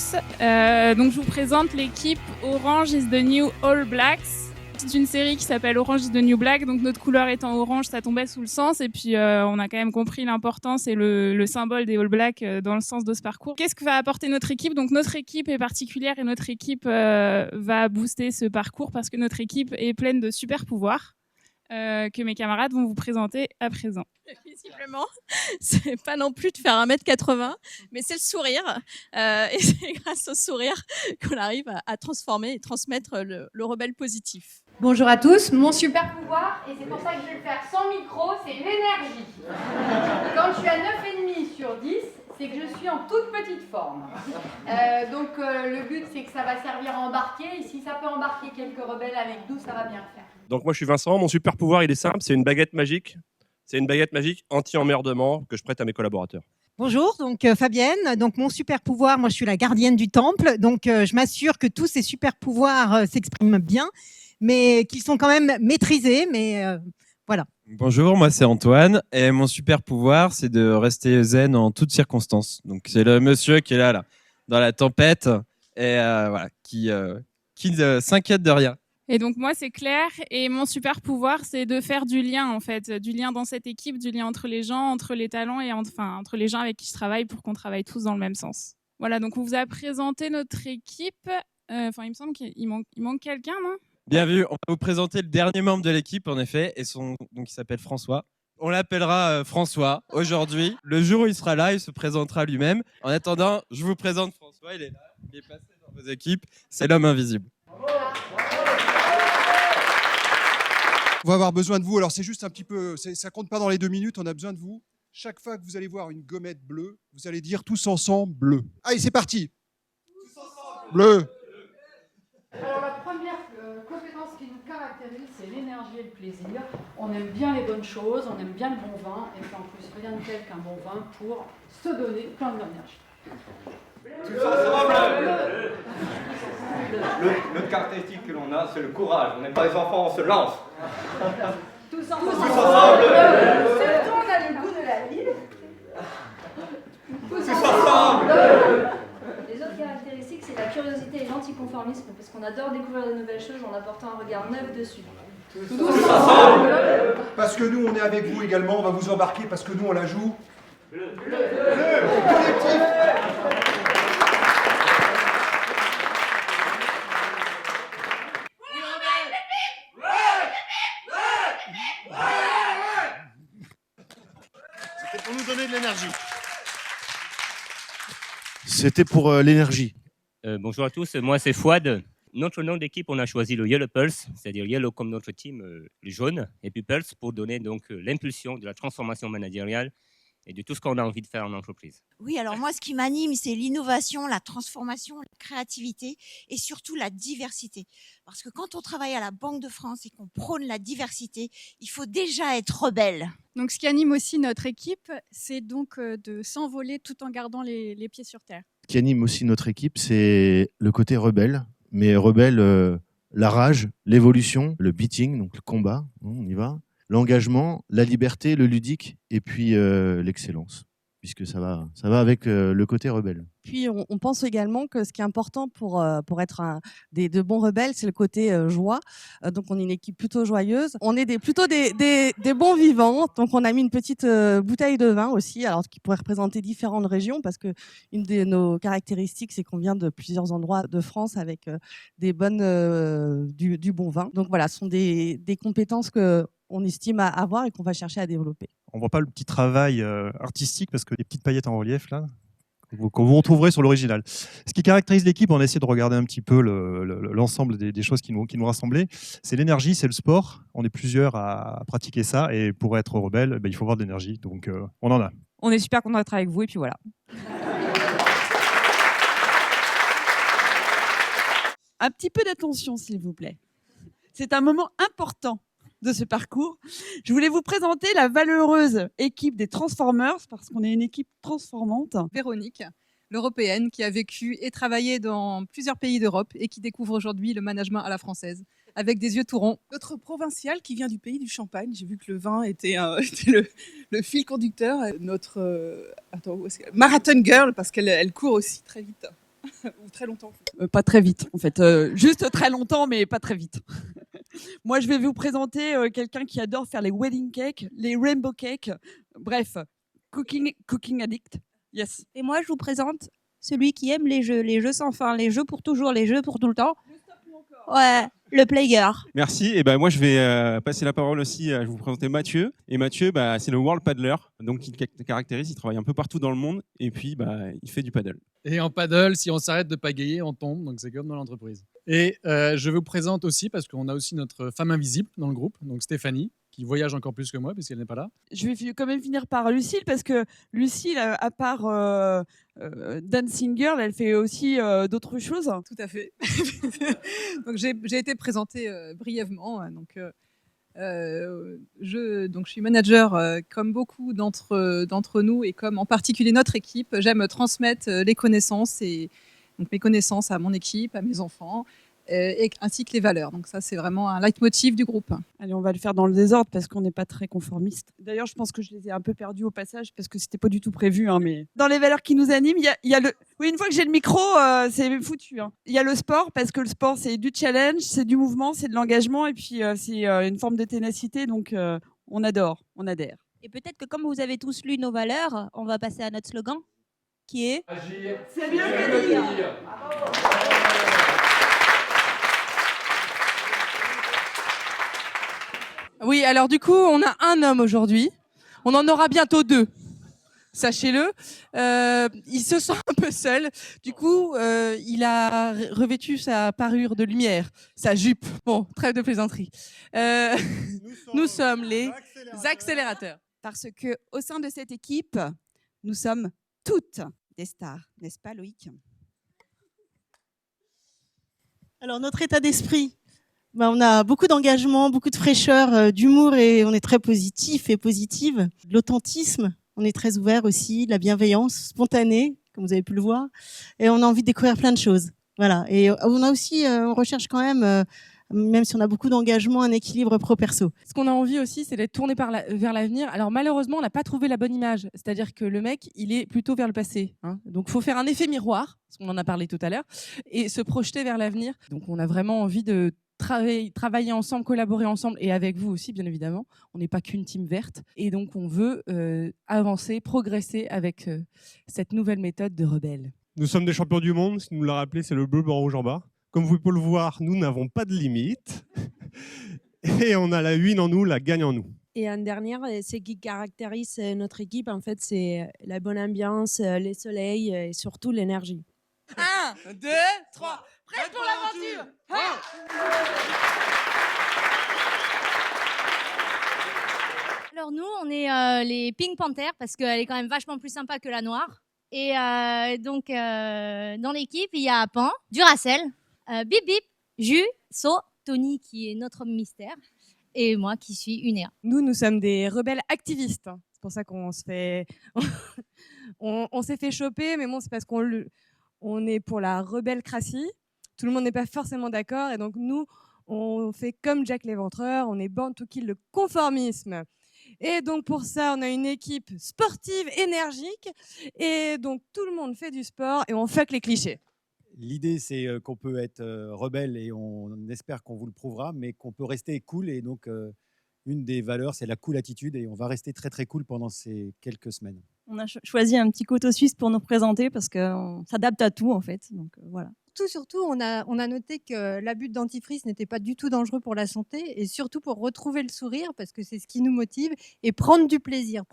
tous. Donc je vous présente l'équipe Orange is the New All Blacks. C'est une série qui s'appelle Orange is the New Black, donc notre couleur étant orange, ça tombait sous le sens, et puis on a quand même compris l'importance et le symbole des All Blacks dans le sens de ce parcours. Qu'est-ce que va apporter notre équipe ? Donc notre équipe est particulière et notre équipe va booster ce parcours parce que notre équipe est pleine de super pouvoirs que mes camarades vont vous présenter à présent. Visiblement, c'est pas non plus de faire 1m80, mais c'est le sourire. Et c'est grâce au sourire qu'on arrive à transformer et transmettre le rebelle positif. Bonjour à tous, mon super pouvoir, et c'est pour ça que je vais le faire sans micro, c'est l'énergie. Quand je suis à 9,5 sur 10, c'est que je suis en toute petite forme. Donc le but, c'est que ça va servir à embarquer, et si ça peut embarquer quelques rebelles avec nous, ça va bien le faire. Donc moi je suis Vincent, mon super pouvoir il est simple, c'est une baguette magique. C'est une baguette magique anti-emmerdement que je prête à mes collaborateurs. Bonjour, donc Fabienne. Donc mon super pouvoir, moi je suis la gardienne du temple, donc je m'assure que tous ces super pouvoirs s'expriment bien, mais qu'ils sont quand même maîtrisés. Mais voilà. Bonjour, moi c'est Antoine et mon super pouvoir c'est de rester zen en toutes circonstances. Donc c'est le monsieur qui est là dans la tempête et voilà, qui ne s'inquiète de rien. Et donc moi c'est Claire et mon super pouvoir c'est de faire du lien en fait, du lien dans cette équipe, du lien entre les gens, entre les talents et entre les gens avec qui je travaille pour qu'on travaille tous dans le même sens. Voilà, donc on vous a présenté notre équipe. Il me semble qu'il manque quelqu'un, non ? Bien vu, on va vous présenter le dernier membre de l'équipe en effet et donc il s'appelle François. On l'appellera François aujourd'hui. Le jour où il sera là, il se présentera lui-même. En attendant, je vous présente François, il est là, il est passé dans vos équipes, c'est l'homme invisible. On va avoir besoin de vous. Alors c'est juste un petit peu, ça compte pas dans les 2 minutes, on a besoin de vous. Chaque fois que vous allez voir une gommette bleue, vous allez dire tous ensemble bleu. Allez, c'est parti. Tous ensemble bleu. Alors la première compétence qui nous caractérise, c'est l'énergie et le plaisir. On aime bien les bonnes choses, on aime bien le bon vin, et puis en plus rien de tel qu'un bon vin pour se donner plein d'énergie. Tous ensemble. Notre caractéristique que l'on a, c'est le courage. On n'est pas des enfants, on se lance. Tous ensemble. Surtout, on a le goût de la ville. Tous ensemble. Les autres caractéristiques, c'est la curiosité et l'anticonformisme, parce qu'on adore découvrir de nouvelles choses en apportant un regard neuf dessus. Tous ensemble. Parce que nous, on est avec vous également, on va vous embarquer parce que nous, on la joue. Bleu. Collectif. C'était pour nous donner de l'énergie. C'était pour l'énergie. Bonjour à tous, moi c'est Fouad. Notre nom d'équipe, on a choisi le Yellow Pulse, c'est-à-dire Yellow comme notre team, le jaune, et puis Pulse pour donner donc l'impulsion de la transformation managériale et de tout ce qu'on a envie de faire en entreprise. Oui, alors moi, ce qui m'anime, c'est l'innovation, la transformation, la créativité et surtout la diversité. Parce que quand on travaille à la Banque de France et qu'on prône la diversité, il faut déjà être rebelle. Donc, ce qui anime aussi notre équipe, c'est donc de s'envoler tout en gardant les pieds sur terre. Ce qui anime aussi notre équipe, c'est le côté rebelle, mais rebelle, la rage, l'évolution, le beating, donc le combat, on y va. L'engagement, la liberté, le ludique et puis l'excellence, puisque ça va avec le côté rebelle. Puis on pense également que ce qui est important pour être de bons rebelles, c'est le côté joie. Donc on est une équipe plutôt joyeuse. On est plutôt des bons vivants. Donc on a mis une petite bouteille de vin aussi, alors qui pourrait représenter différentes régions, parce que une de nos caractéristiques, c'est qu'on vient de plusieurs endroits de France avec du bon vin. Donc voilà, ce sont des compétences que on estime à avoir et qu'on va chercher à développer. On ne voit pas le petit travail artistique parce que les petites paillettes en relief là, qu'on vous retrouverez sur l'original. Ce qui caractérise l'équipe, on a essayé de regarder un petit peu l'ensemble des choses qui nous rassemblaient. C'est l'énergie, c'est le sport. On est plusieurs à pratiquer ça et pour être rebelle, il faut avoir de l'énergie. Donc on en a. On est super content d'être avec vous et puis voilà. Un petit peu d'attention s'il vous plaît. C'est un moment important de ce parcours. Je voulais vous présenter la valeureuse équipe des Transformers, parce qu'on est une équipe transformante. Véronique, l'européenne, qui a vécu et travaillé dans plusieurs pays d'Europe et qui découvre aujourd'hui le management à la française, avec des yeux tout ronds. Notre provinciale qui vient du pays du Champagne. J'ai vu que le vin était le fil conducteur. Notre marathon girl, parce qu'elle court aussi très vite. Ou très longtemps. En fait. Pas très vite, en fait. Juste très longtemps, mais pas très vite. Moi, je vais vous présenter quelqu'un qui adore faire les wedding cakes, les rainbow cakes. Bref, cooking addict. Yes. Et moi, je vous présente celui qui aime les jeux sans fin, les jeux pour toujours, les jeux pour tout le temps. Ouais, le player. Merci. Et ben moi je vais passer la parole aussi. Je vais vous présenter Mathieu. Et Mathieu, c'est le world paddler. Donc il caractérise, il travaille un peu partout dans le monde et puis il fait du paddle. Et en paddle, si on s'arrête de pagayer, on tombe. Donc c'est comme dans l'entreprise. Et je vous présente aussi parce qu'on a aussi notre femme invisible dans le groupe, donc Stéphanie, qui voyage encore plus que moi puisqu'elle n'est pas là. Je vais quand même finir par Lucille parce que Lucille, à part Dancing Girl, elle fait aussi d'autres choses. Tout à fait. Donc j'ai été présentée brièvement. Donc je suis manager comme beaucoup d'entre nous et comme en particulier notre équipe. J'aime transmettre les connaissances et donc mes connaissances à mon équipe, à mes enfants. Ainsi que les valeurs. Donc ça, c'est vraiment un leitmotiv du groupe. Allez, on va le faire dans le désordre parce qu'on n'est pas très conformiste. D'ailleurs, je pense que je les ai un peu perdus au passage parce que c'était pas du tout prévu. Mais dans les valeurs qui nous animent, il y a le. Oui, une fois que j'ai le micro, c'est foutu. Il y a le sport parce que le sport, c'est du challenge, c'est du mouvement, c'est de l'engagement et puis c'est une forme de ténacité. Donc on adore, on adhère. Et peut-être que comme vous avez tous lu nos valeurs, on va passer à notre slogan qui est Agir, c'est mieux que dire. Oui, alors du coup, on a un homme aujourd'hui. On en aura bientôt deux. Sachez-le. Il se sent un peu seul. Du coup, il a revêtu sa parure de lumière, sa jupe. Bon, trêve de plaisanterie. Nous sommes les accélérateurs. Parce que au sein de cette équipe, nous sommes toutes des stars, n'est-ce pas, Loïc? Alors, notre état d'esprit, on a beaucoup d'engagement, beaucoup de fraîcheur, d'humour et on est très positif et positive. De l'authentisme, on est très ouvert aussi, de la bienveillance spontanée, comme vous avez pu le voir. Et on a envie de découvrir plein de choses. Voilà. Et on a aussi, on recherche quand même si on a beaucoup d'engagement, un équilibre pro-perso. Ce qu'on a envie aussi, c'est d'être tourné vers l'avenir. Alors malheureusement, on n'a pas trouvé la bonne image. C'est-à-dire que le mec, il est plutôt vers le passé. Donc il faut faire un effet miroir, parce qu'on en a parlé tout à l'heure, et se projeter vers l'avenir. Donc on a vraiment envie de travailler ensemble, collaborer ensemble, et avec vous aussi, bien évidemment. On n'est pas qu'une team verte. Et donc on veut avancer, progresser avec cette nouvelle méthode de rebelle. Nous sommes des champions du monde. Si nous l'a rappelé, c'est le bleu, blanc, rouge en bas. Comme vous pouvez le voir, nous n'avons pas de limite. Et on a la win en nous, la gagne en nous. Et en dernière, ce qui caractérise notre équipe, en fait, c'est la bonne ambiance, les soleils et surtout l'énergie. 1, 2, 3, prêt pour l'aventure. Alors nous, on est les Pink Panthers parce qu'elle est quand même vachement plus sympa que la noire. Et donc, dans l'équipe, il y a Pan, Duracell, Bip Bip, Jus, So, Tony qui est notre mystère et moi qui suis Unéa. Nous sommes des rebelles activistes. C'est pour ça qu'on se fait... on s'est fait choper, mais bon, c'est parce qu'on est pour la rebelle-cratie. Tout le monde n'est pas forcément d'accord. Et donc, nous, on fait comme Jack l'Éventreur. On est born to kill le conformisme. Et donc, pour ça, on a une équipe sportive, énergique. Et donc, tout le monde fait du sport et on fuck les clichés. L'idée, c'est qu'on peut être rebelle et on espère qu'on vous le prouvera, mais qu'on peut rester cool. Et donc, une des valeurs, c'est la cool attitude et on va rester très, très cool pendant ces quelques semaines. On a choisi un petit couteau suisse pour nous présenter parce qu'on s'adapte à tout, en fait. Donc, voilà. Surtout, on a noté que l'abus de dentifrice n'était pas du tout dangereux pour la santé et surtout pour retrouver le sourire parce que c'est ce qui nous motive et prendre du plaisir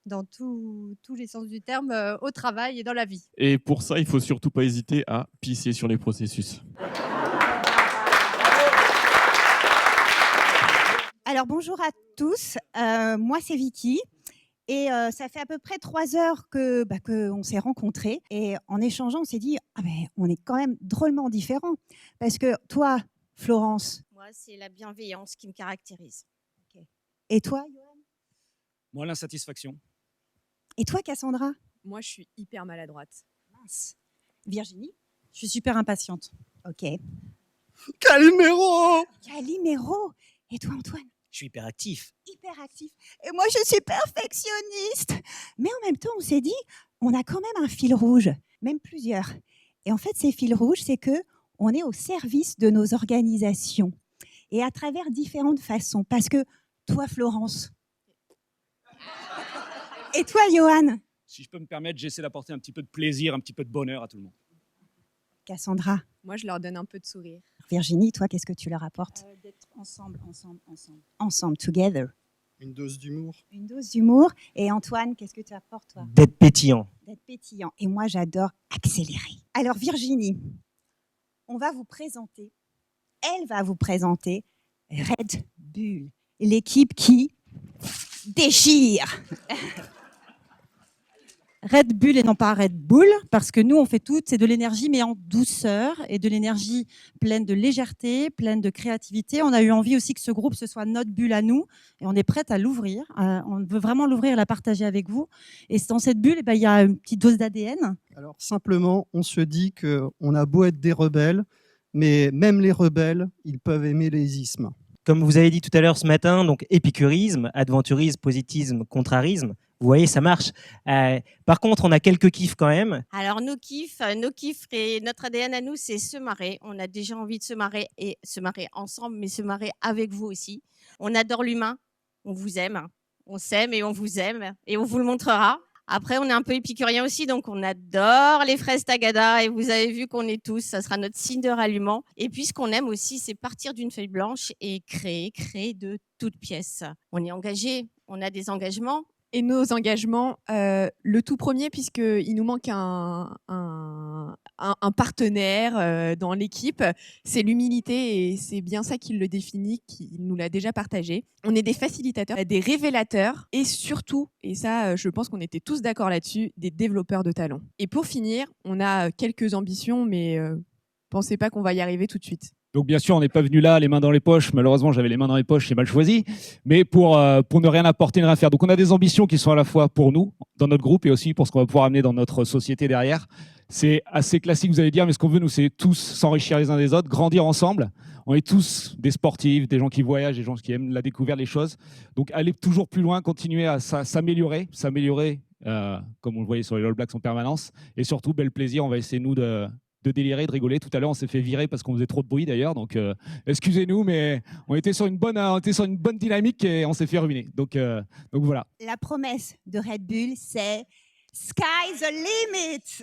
dans tous les sens du terme au travail et dans la vie. Et pour ça, il faut surtout pas hésiter à pisser sur les processus. Alors bonjour à tous, moi c'est Vicky. Et ça fait à peu près 3 heures qu'on s'est rencontrés. Et en échangeant, on s'est dit, on est quand même drôlement différents. Parce que toi, Florence... Moi, c'est la bienveillance qui me caractérise. Okay. Et toi, Johan? Moi, l'insatisfaction. Et toi, Cassandra? Moi, je suis hyper maladroite. Mince. Virginie? Je suis super impatiente. Ok. Calimero! Calimero! Et toi, Antoine? Je suis hyperactif. Hyperactif. Et moi, je suis perfectionniste. Mais en même temps, on s'est dit, on a quand même un fil rouge. même plusieurs. Et en fait, ces fils rouges, c'est qu'on est au service de nos organisations et à travers différentes façons. Parce que toi, Florence, et toi, Johan, Si je peux me permettre, j'essaie d'apporter un petit peu de plaisir, un petit peu de bonheur à tout le monde. Cassandra, Moi, je leur donne un peu de sourire. Virginie, toi, qu'est-ce que tu leur apportes? D'être ensemble. Ensemble, together. Une dose d'humour. Une dose d'humour. Et Antoine, qu'est-ce que tu apportes, toi? D'être pétillant. D'être pétillant. Et moi, j'adore accélérer. Alors, Virginie, on va vous présenter, elle va vous présenter Red Bull, l'équipe qui déchire. Red Bull et non pas Red Bull, parce que nous, on fait tout, c'est de l'énergie, mais en douceur et de l'énergie pleine de légèreté, pleine de créativité. On a eu envie aussi que ce groupe, ce soit notre bulle à nous, et on est prête à l'ouvrir. On veut vraiment l'ouvrir et la partager avec vous. Et dans cette bulle, il y a une petite dose d'ADN. Alors simplement, on se dit qu'on a beau être des rebelles, mais même les rebelles, ils peuvent aimer les ismes. Comme vous avez dit tout à l'heure ce matin, donc épicurisme, adventurisme, positisme, contrarisme. Vous voyez, ça marche. Par contre, on a quelques kiffs quand même. Alors, nos kiffs et notre ADN à nous, c'est se marrer. On a déjà envie de se marrer et se marrer ensemble, mais se marrer avec vous aussi. On adore l'humain, on vous aime, on s'aime et on vous aime et on vous le montrera. Après, on est un peu épicurien aussi, donc on adore les fraises tagada et vous avez vu qu'on est tous, ça sera notre signe de rallument. Et puis, ce qu'on aime aussi, c'est partir d'une feuille blanche et créer de toutes pièces. On est engagé, on a des engagements. Et nos engagements, le tout premier, puisqu'il nous manque un partenaire dans l'équipe, c'est l'humilité et c'est bien ça qui le définit, qui nous l'a déjà partagé. On est des facilitateurs, des révélateurs et surtout, et ça je pense qu'on était tous d'accord là-dessus, des développeurs de talent. Et pour finir, on a quelques ambitions, mais pensez pas qu'on va y arriver tout de suite. Donc bien sûr, on n'est pas venu là les mains dans les poches. Malheureusement, j'avais les mains dans les poches, j'ai mal choisi. Mais pour ne rien apporter, ne rien faire. Donc on a des ambitions qui sont à la fois pour nous, dans notre groupe, et aussi pour ce qu'on va pouvoir amener dans notre société derrière. C'est assez classique, vous allez dire, mais ce qu'on veut, nous, c'est tous s'enrichir les uns des autres, grandir ensemble. On est tous des sportifs, des gens qui voyagent, des gens qui aiment la découverte, les choses. Donc aller toujours plus loin, continuer à s'améliorer, comme on le voyait sur les All Blacks en permanence. Et surtout, bel plaisir, on va essayer, nous, de délirer, de rigoler. Tout à l'heure, on s'est fait virer parce qu'on faisait trop de bruit d'ailleurs. Donc, excusez-nous, mais on était sur une bonne dynamique et on s'est fait ruiner. Donc voilà. La promesse de Red Bull, c'est Sky's the limit.